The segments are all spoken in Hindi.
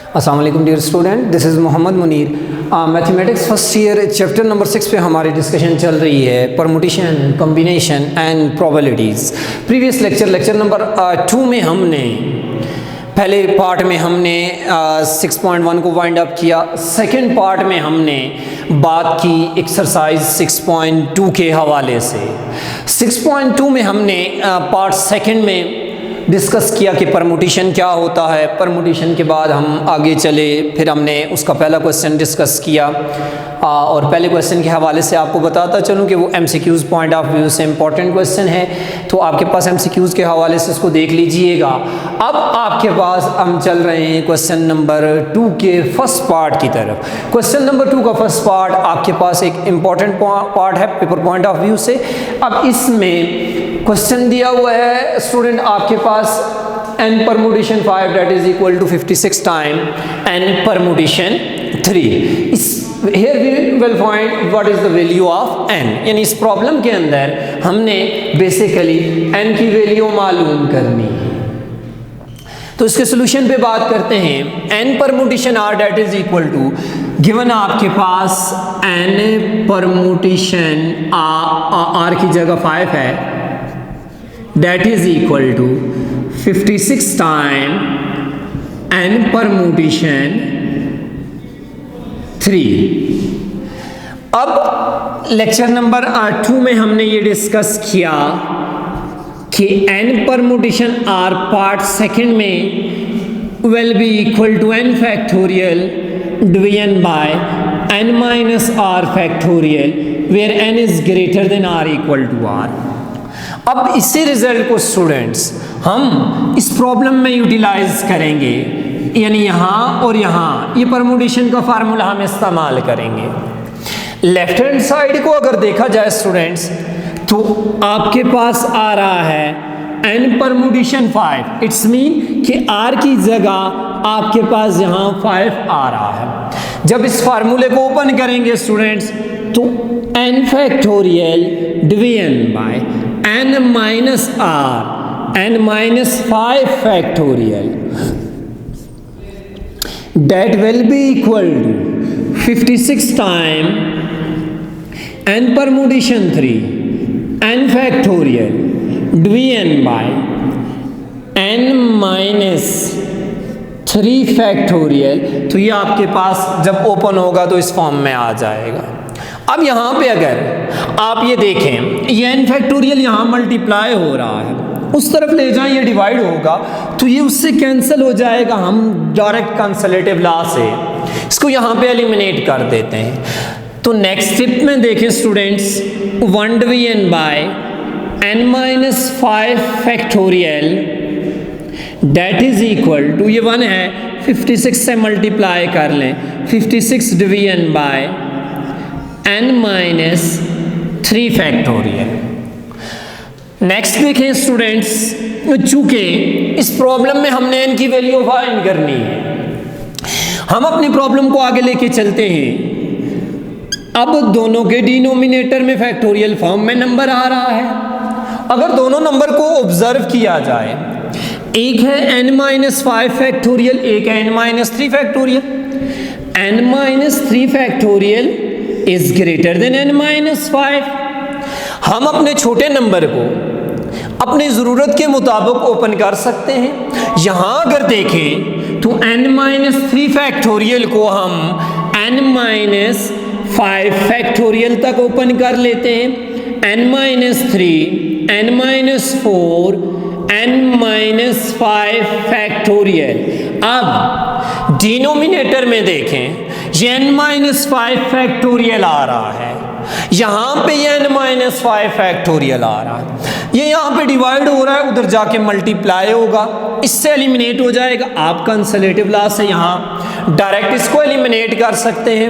अस्सलाम वालेकुम dear student, this is Mohammad Munir. Mathematics first year chapter number 6 पे हमारी डिस्कशन चल रही है, permutation, combination and probabilities. Previous lecture number 2 में हमने पहले पार्ट में हमने 6.1 को वाइंड अप किया। सेकंड पार्ट में हमने बात की एक्सरसाइज 6.2 के हवाले से। 6.2 में हमने पार्ट सेकंड में डिस्कस किया कि परमुटेशन क्या होता है। परमुटेशन के बाद हम आगे चले, फिर हमने उसका पहला क्वेश्चन डिस्कस किया और पहले क्वेश्चन के हवाले से आपको बताता चलूँ कि वो MCQs पॉइंट ऑफ व्यू से इम्पॉर्टेंट क्वेश्चन है, तो आपके पास MCQs के हवाले से उसको देख लीजिएगा। अब आपके पास हम चल रहे हैं क्वेश्चन नंबर 2 के फर्स्ट पार्ट की तरफ। क्वेश्चन नंबर 2 का फर्स्ट पार्ट आपके पास एक इम्पॉर्टेंट पार्ट है पेपर पॉइंट ऑफ व्यू से। अब इसमें क्वेश्चन दिया हुआ है स्टूडेंट आपके पास n permutation 5 that is equal to 56 time n permutation 3। Here we will find what is the value of n। यानी इस प्रॉब्लम के अंदर हमने बेसिकली n की वैल्यू मालूम करनी है। तो इसके सोल्यूशन पे बात करते हैं। n permutation r that is equal to given आपके पास n permutation r की जगह 5 है, that is equal to 56 time n permutation 3। अब लेक्चर नंबर 2 में हमने ये डिस्कस किया कि n permutation r part second में will be equal to n factorial division by n minus r factorial where n is greater than r equal to r। अब इसी रिजल्ट को स्टूडेंट्स हम इस प्रॉब्लम में यूटिलाइज करेंगे, यानी यहाँ और यहाँ ये परमुटेशन का फार्मूला हम इस्तेमाल करेंगे। लेफ्ट हैंड साइड को अगर देखा जाए स्टूडेंट्स तो आपके पास आ रहा है n परमुटेशन 5। इट्स मीन कि r की जगह आपके पास यहाँ 5 आ रहा है। जब इस फार्मूले को ओपन करेंगे स्टूडेंट्स तो n factorial division by n minus r n minus 5 factorial that will be equal to 56 time n permutation 3 n factorial division by n minus 3 factorial। तो ये आपके पास जब ओपन होगा तो इस फॉर्म में आ जाएगा। अब यहाँ पे अगर आप ये देखें ये n फैक्टोरियल यहाँ मल्टीप्लाई हो रहा है, उस तरफ ले जाएं ये डिवाइड होगा तो ये उससे कैंसिल हो जाएगा। हम डायरेक्ट कंसोलेटिव लॉ से इसको यहाँ पे एलिमिनेट कर देते हैं। तो नेक्स्ट स्टेप में देखें students 1 division by n minus 5 factorial that is equal to, ये 1 है 56 से मल्टीप्लाई कर लें 56 division by n minus 3 factorial. Next देखें स्टूडेंट्स, चूंकि इस प्रॉब्लम में हमने n की वैल्यू फाइंड करनी है, हम अपनी प्रॉब्लम को आगे लेके चलते हैं। अब दोनों के डिनोमिनेटर में फैक्टोरियल फॉर्म में नंबर आ रहा है। अगर दोनों नंबर को ऑब्जर्व किया जाए, एक है n माइनस 5 फैक्टोरियल, एक है n minus 3 factorial. n minus 3 factorial is greater then n minus 5। हम अपने छोटे नंबर को अपनी ज़रूरत के मुताबिक ओपन कर सकते हैं। यहाँ अगर देखें तो n माइनस 3 फैक्टोरियल को हम n माइनस 5 फैक्टोरियल तक ओपन कर लेते हैं। n minus 3, n minus 4, n minus 5 factorial. अब डिनोमिनेटर में देखें ये n माइनस 5 फैक्टोरियल आ रहा है, यहाँ पे ये n माइनस 5 फैक्टोरियल आ रहा है, ये यहाँ पे डिवाइड हो रहा है, उधर जाके मल्टीप्लाई होगा, इससे एलिमिनेट हो जाएगा। आप कंसोलेटिव लॉ से यहाँ डायरेक्ट इसको एलिमिनेट कर सकते हैं।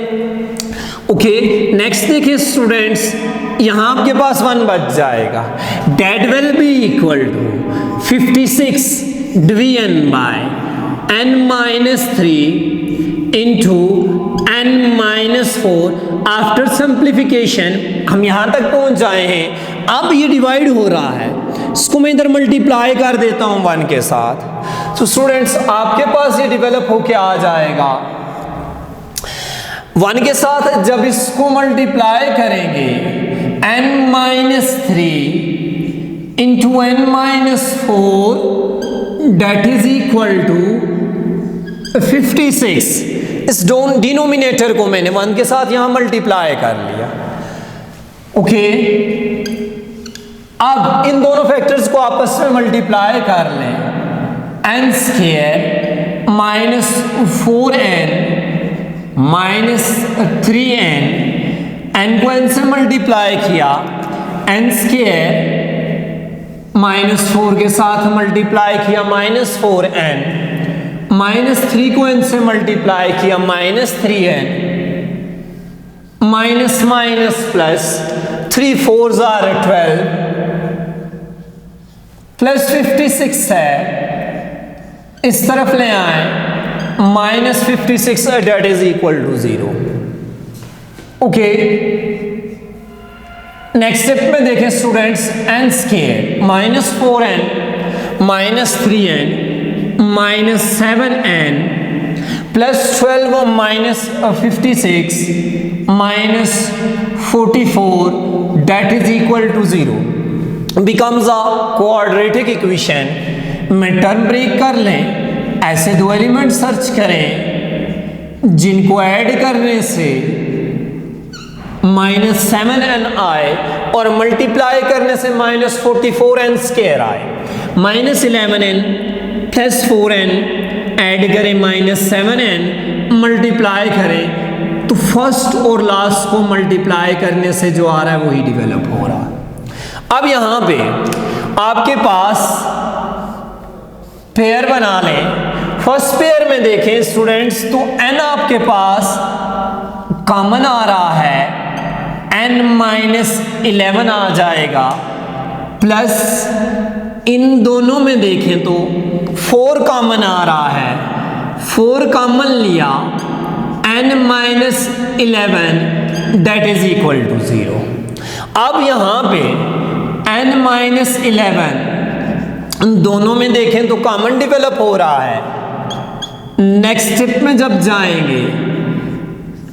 ओके, नेक्स्ट देखिए स्टूडेंट्स, यहाँ आपके पास 1 बच जाएगा। That will be equal to 56 division by n minus 3 into n minus 4। After simplification हम यहाँ तक पहुँच जाए हैं। अब ये डिवाइड हो रहा है, इसको मैं इधर मल्टीप्लाई कर देता हूँ 1 के साथ, तो स्टूडेंट्स आपके पास ये डेवलप होके आ जाएगा। 1 के साथ जब इसको मल्टीप्लाई करेंगे n-3 into n-4 that is equal to 56। इस डिनोमिनेटर को मैंने 1 के साथ यहां मल्टीप्लाई कर लिया। ओके, अब इन दोनों फैक्टर्स को आपस में मल्टीप्लाई कर लें। n square minus 4n minus 3n, n को n से मल्टीप्लाई किया, n स्क्वायर माइनस 4 के साथ मल्टीप्लाई किया माइनस 4n, माइनस 3 को n से मल्टीप्लाई किया minus 3n, minus minus plus 3 4s are 12 plus 56 है, इस तरफ ले आए minus 56 that is equal to 0। Okay, next step में देखें students, n square minus 4n minus 3n minus 7n plus 12 minus 56 minus 44 that is equal to 0 becomes a quadratic equation. में टर्म ब्रेक कर लें, ऐसे दो एलिमेंट सर्च करें जिनको ऐड करने से -7n आए और मल्टीप्लाई करने से -44n स्क्वायर आए। -11n प्लस 4n ऐड करें -7n मल्टीप्लाई करें तो फर्स्ट और लास्ट को मल्टीप्लाई करने से जो आ रहा है वही डेवलप हो रहा है। अब यहां पे आपके पास पेयर बना लें। फर्स्ट पेयर में देखें स्टूडेंट्स तो n आपके पास कॉमन आ रहा है, n-11 आ जाएगा, प्लस इन दोनों में देखें तो 4 कॉमन आ रहा है, 4 कॉमन लिया, n-11 that is equal to 0। अब यहां पे n-11 दोनों में देखें तो कॉमन डेवलप हो रहा है। नेक्स्ट स्टेप में जब जाएंगे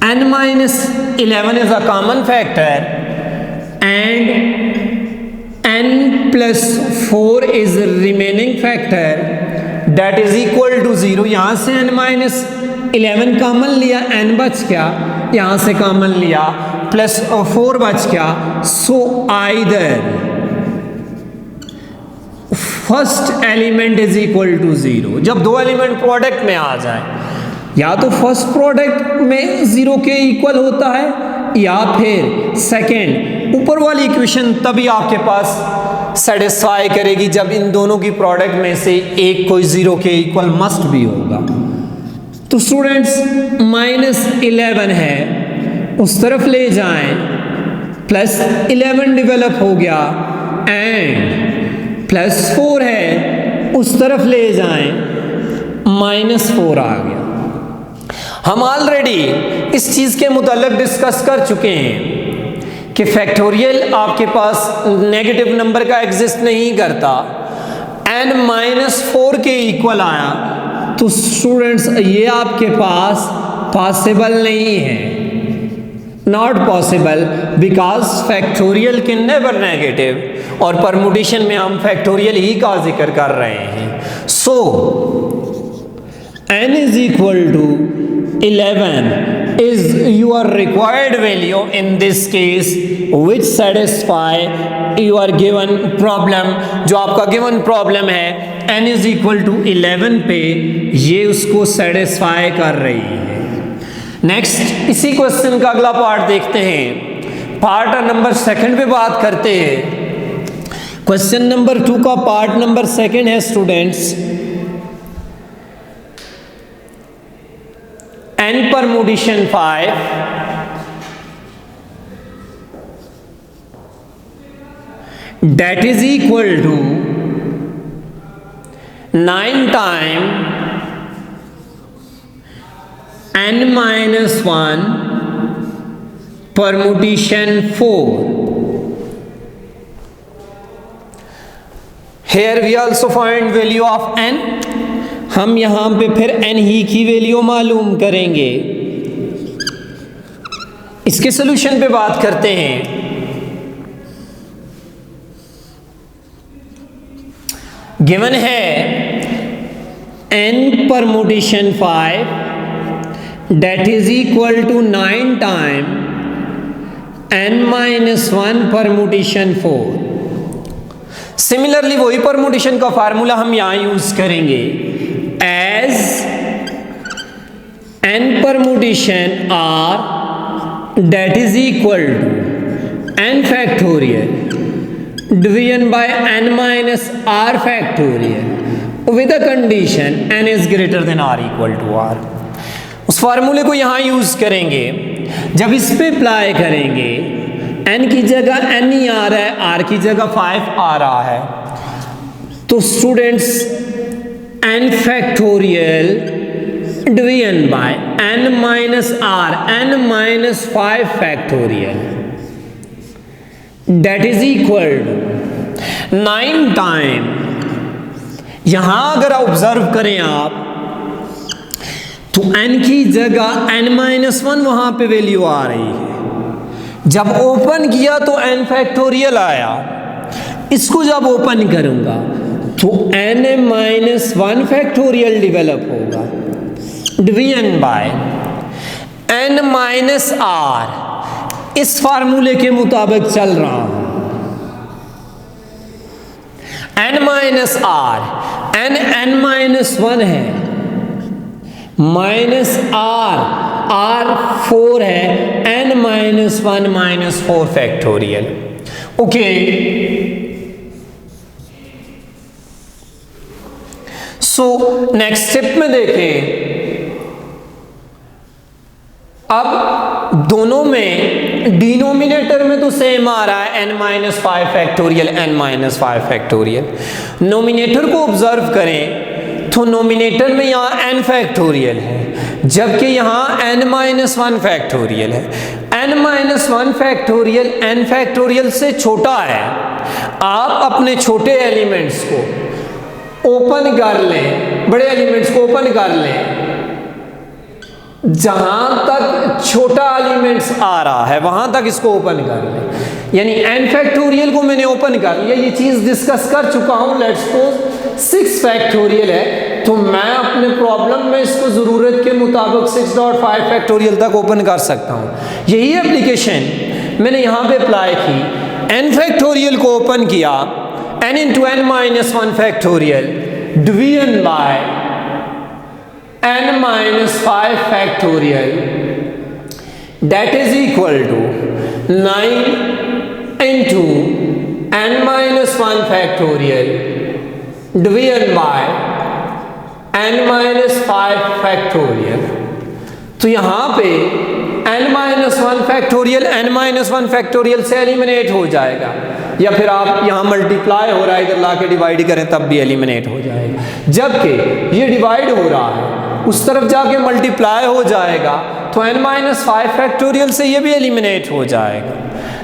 n-11 is a common factor and n+4 is remaining factor that is equal to 0। यहां से n-11 कॉमन लिया, n बच गया, यहां से कॉमन लिया +4 बच गया। So either first element is equal to 0। जब दो एलिमेंट प्रोडक्ट में आ जाए, या तो फर्स्ट प्रोडक्ट में 0 के इक्वल होता है या फिर सेकेंड। ऊपर वाली इक्वेशन तभी आपके पास सेटिस्फाई करेगी जब इन दोनों की प्रोडक्ट में से एक कोई 0 के इक्वल मस्ट भी होगा। तो स्टूडेंट्स -11 है, उस तरफ ले जाएं, +11 डेवलप हो गया एंड +4 है, उस तरफ ले जाएं, -4 आ गया। हम ऑलरेडी इस चीज के मुताल्लिक डिस्कस कर चुके हैं कि फैक्टोरियल आपके पास नेगेटिव नंबर का एग्जिस्ट नहीं करता। n-4 के इक्वल आया तो स्टूडेंट्स ये आपके पास पॉसिबल नहीं है, not possible, because factorial can never negative, और परमुटेशन में हम फैक्टोरियल ही का जिक्र कर रहे हैं। So n is equal to 11 is your required value in this case which satisfy your given problem। जो आपका given problem है n is equal to 11 पे ये उसको satisfy कर रही है। नेक्स्ट इसी क्वेश्चन का अगला पार्ट देखते हैं। पार्ट नंबर 2 पे बात करते हैं। क्वेश्चन नंबर 2 का पार्ट नंबर 2 है students, n permutation 5 that is equal to 9 times n-1 permutation 4. Here we also find value of n हम यहाँ पे फिर n ही की वैल्यू मालूम करेंगे। इसके सॉल्यूशन पे बात करते हैं। गिवन है n permutation 5 that is equal to 9 time n-1 permutation 4। Similarly वही परमुटेशन का फार्मूला हम यहाँ यूज करेंगे। As n permutation r that is equal to n factorial division by n minus r factorial with a condition n is greater than r इक्वल टू r। उस फार्मूले को यहाँ यूज करेंगे। जब इस पे अप्लाई करेंगे, n की जगह n ही आ रहा है, r की जगह 5 आ रहा है, तो students n factorial division by n minus r n minus 5 factorial that is equal to 9 time. यहां अगर ऑब्जर्व करें आप तो n की जगह n-1 वहां पे वैल्यू आ रही है। जब ओपन किया तो n फैक्टोरियल आया। इसको जब ओपन करूंगा तो n-1 फैक्टोरियल डेवलप होगा division by n minus r। इस फार्मूले के मुताबिक चल रहा हूं। n माइनस r n-1 है, माइनस r 4 है, n-1 minus 4 factorial. Okay, so next step में देखें। अब दोनों में डिनोमिनेटर में तो सेम आ रहा है n-5 factorial n-5 factorial. Nominator को ऑब्जर्व करें तो नोमिनेटर में यहाँ n फैक्टोरियल है, जबकि यहाँ n-1 फैक्टोरियल है। n-1 फैक्टोरियल n फैक्टोरियल से छोटा है। आप अपने छोटे एलिमेंट्स को ओपन कर लें, बड़े एलिमेंट्स को ओपन कर लें। जहां तक छोटा एलिमेंट्स आ रहा है वहां तक इसको ओपन कर लें। यानी n फैक्टोरियल को मैंने ओपन कर लिया, ये चीज डिस्कस कर चुका हूं। लेट्स सपोज 6 फैक्टोरियल है, तो मैं अपने प्रॉब्लम में इसको जरूरत के मुताबिक 6.5 फैक्टोरियल तक ओपन कर सकता हूं। यही एप्लीकेशन मैंने यहां पे अप्लाई की। n फैक्टोरियल को ओपन किया, n into n-1 factorial division bye n-5 factorial that is equal to 9 into n-1 factorial divided by n-5 factorial। तो यहाँ पे n-1 फैक्टोरियल n-1 फैक्टोरियल से एलिमिनेट हो जाएगा, या फिर आप यहाँ मल्टीप्लाई हो रहा है इधर ला के डिवाइड करें तब भी एलिमिनेट हो जाएगा। जबकि ये डिवाइड हो रहा है उस तरफ जाके मल्टीप्लाई हो जाएगा, तो n-5 फैक्टोरियल से ये भी एलिमिनेट हो जाएगा।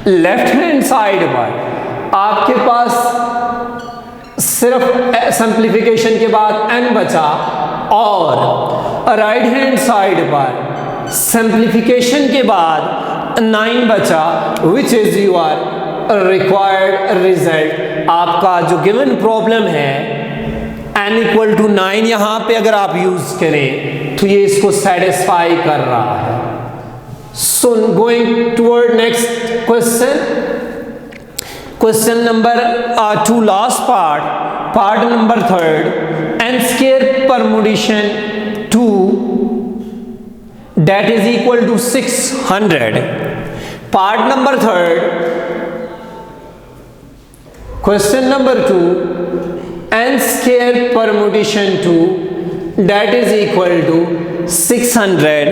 लेफ्ट हैंड साइड पर आपके पास सिर्फ सिंप्लीफिकेशन के बाद n बचा, और राइट हैंड साइड पर सिंप्लीफिकेशन के बाद 9 बचा, which is your required result. आपका जो गिवन प्रॉब्लम है n इक्वल टू 9 यहाँ पे अगर आप यूज करें तो ये इसको सेटिस्फाई कर रहा है। So going toward next question, question number 2, last part number 3, n square permutation 2 that is equal to 600। Part number 3, question number 2, n square permutation 2 that is equal to 600।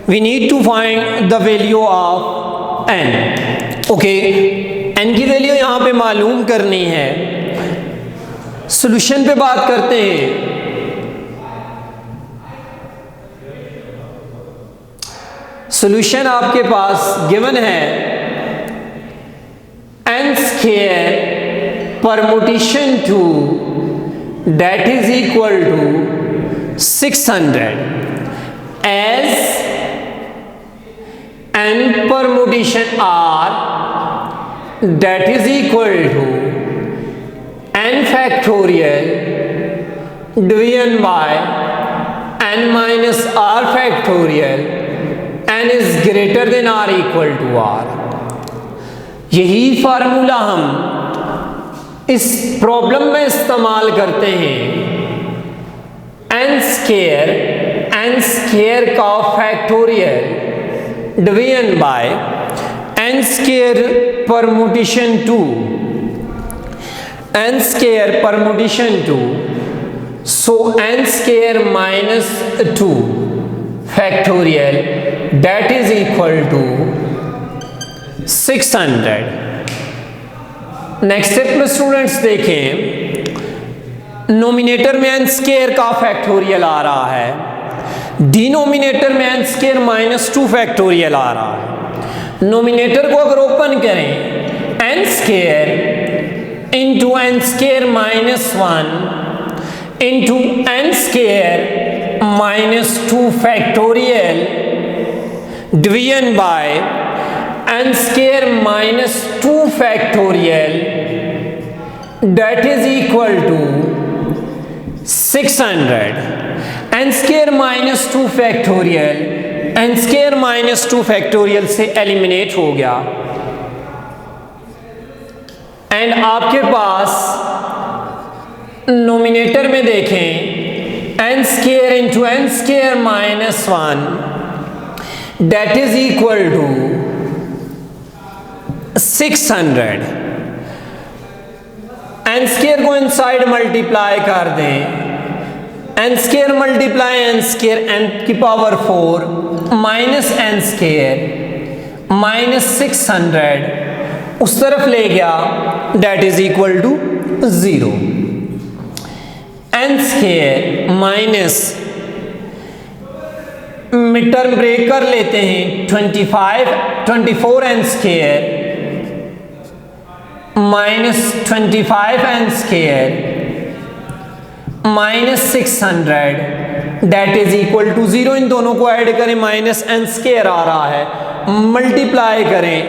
we need to find the value of n। Okay, n की वैल्यू यहाँ पे मालूम करनी है। सॉल्यूशन पे बात करते हैं। सॉल्यूशन आपके पास गिवन है n square permutation 2 that is equal to 600 as n permutation r that is equal to n factorial division by n minus r factorial, n is greater than or equal to r। यही फार्मूला हम इस प्रॉब्लम में इस्तेमाल करते हैं। n स्केयर का factorial division by n square permutation 2, n square permutation 2, so n square minus 2 factorial that is equal to 600। Next step में स्टूडेंट्स देखें, नोमिनेटर में n स्केयर का फैक्टोरियल आ रहा है, डिनोमिनेटर में n स्केयर माइनस 2 फैक्टोरियल आ रहा है। नोमिनेटर को अगर ओपन करें, n square into n square minus 1 into n square minus 2 factorial division by n square minus 2 factorial that is equal to 600। n square minus 2 factorial n square minus 2 factorial से एलिमिनेट हो गया एंड आपके पास नोमिनेटर में देखें n square into n square minus 1 that is equal to 600। n square को इनसाइड मल्टीप्लाई कर दें, n square multiply n square n की power 4 minus n square minus 600 उस तरफ ले गया that is equal to 0। n square minus mid term break कर लेते हैं, 24 n square minus 25 n square minus 600 that is equal to 0। इन दोनों को ऐड करें, माइनस n स्केयर आ रहा है, मल्टीप्लाई करें,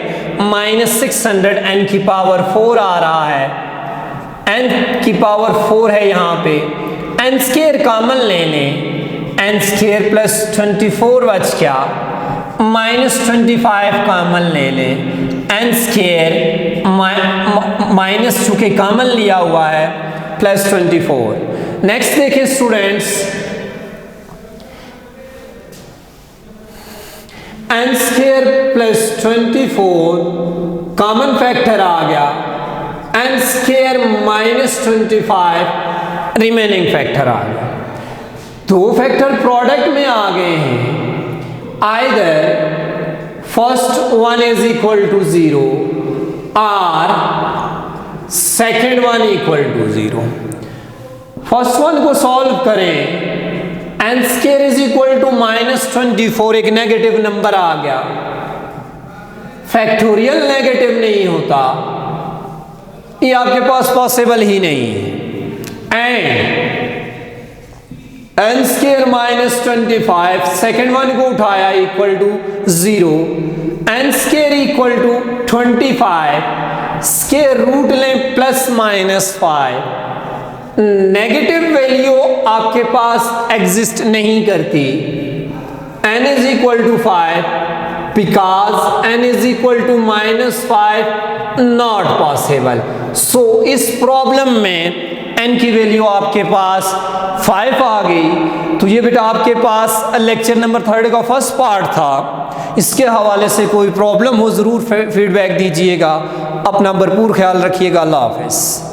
माइनस 600 n की पावर 4 आ रहा है, n की पावर 4 है यहाँ पे, n स्केयर कॉमन ले लें, n स्केयर प्लस 24 बच गया, माइनस 25 कॉमन ले लें, n स्केयर माइनस चूंकि कॉमन लिया हुआ है प्लस 24। नेक्स्ट देखिए students, n square plus 24 common factor आ गया, n square minus 25 remaining factor आ गया। दो फैक्टर प्रोडक्ट में आ गए हैं, either first one is equal to 0 और second one equal to 0। First one को सॉल्व करें, n square is equal to minus 24, एक नेगेटिव नंबर आ गया, फैक्टोरियल नेगेटिव नहीं होता, ये आपके पास पॉसिबल ही नहीं है। And n square minus 25 second one को उठाया equal to 0, n square equal to 25 square root लें प्लस माइनस 5, नेगेटिव वैल्यू आपके पास एग्जिस्ट नहीं करती, n is equal to 5 because n is equal to minus 5 not possible. So इस प्रॉब्लम में n की वैल्यू आपके पास 5 आ गई। तो ये बेटा आपके पास लेक्चर नंबर 3 का फर्स्ट पार्ट था, इसके हवाले से कोई प्रॉब्लम हो ज़रूर फीडबैक दीजिएगा। अपना भरपूर ख्याल रखिएगा। अल्लाह हाफ़िज़।